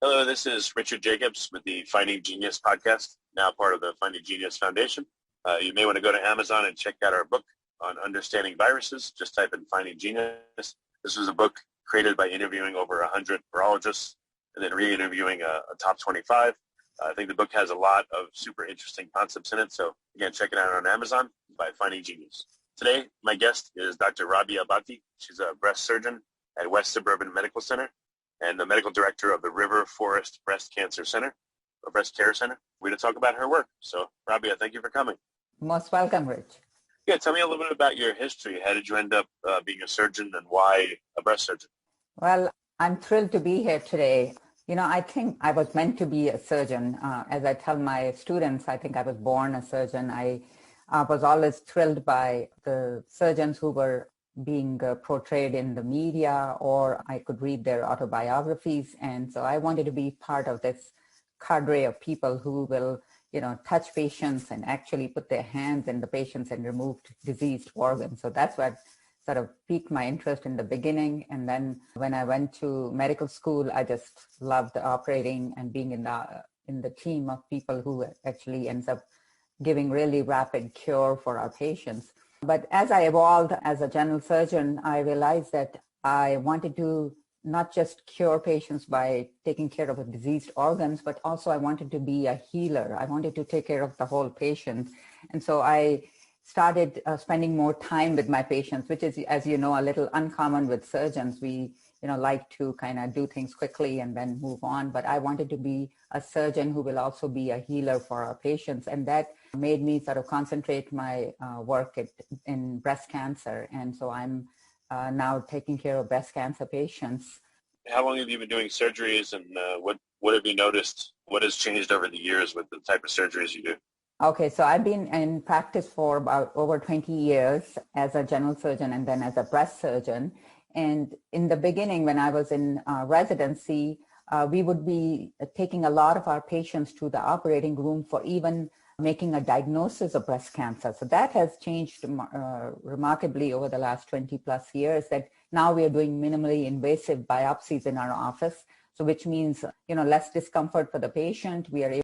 Hello, this is Richard Jacobs with the Finding Genius podcast, now part of the Finding Genius Foundation. You may want to go to Amazon and check out our book on understanding viruses. Just type in Finding Genius. This was a book created by interviewing over 100 virologists and then re-interviewing a top 25. I think the book has a lot of super interesting concepts in it. So again, check it out on Amazon by Finding Genius. Today, my guest is Dr. Rabia Bhatti. She's a breast surgeon at West Suburban Medical Center and the medical director of the River Forest Breast Cancer Center, or Breast Care Center. We're going to talk about her work. So, Rabia, thank you for coming. Most welcome, Rich. Yeah, tell me a little bit about your history. How did you end up being a surgeon and why a breast surgeon? Well, I'm thrilled to be here today. I think I was meant to be a surgeon. As I tell my students, I think I was born a surgeon. I was always thrilled by the surgeons who were being portrayed in the media, or I could read their autobiographies. And so I wanted to be part of this cadre of people who will, touch patients and actually put their hands in the patients and remove diseased organs. So that's what sort of piqued my interest in the beginning. And then when I went to medical school, I just loved operating and being in the team of people who actually ends up giving really rapid cure for our patients. But as I evolved as a general surgeon, I realized that I wanted to not just cure patients by taking care of diseased organs, but also I wanted to be a healer. I wanted to take care of the whole patient. And so I started spending more time with my patients, which is, as you know, a little uncommon with surgeons. We, like to kind of do things quickly and then move on. But I wanted to be a surgeon who will also be a healer for our patients. And that made me sort of concentrate my work in breast cancer. And so I'm now taking care of breast cancer patients. How long have you been doing surgeries, and what have you noticed? What has changed over the years with the type of surgeries you do? Okay, so I've been in practice for about over 20 years as a general surgeon and then as a breast surgeon. And in the beginning, when I was in residency, we would be taking a lot of our patients to the operating room for even making a diagnosis of breast cancer. So that has changed remarkably over the last 20 plus years, that now we are doing minimally invasive biopsies in our office. So which means, less discomfort for the patient. We are able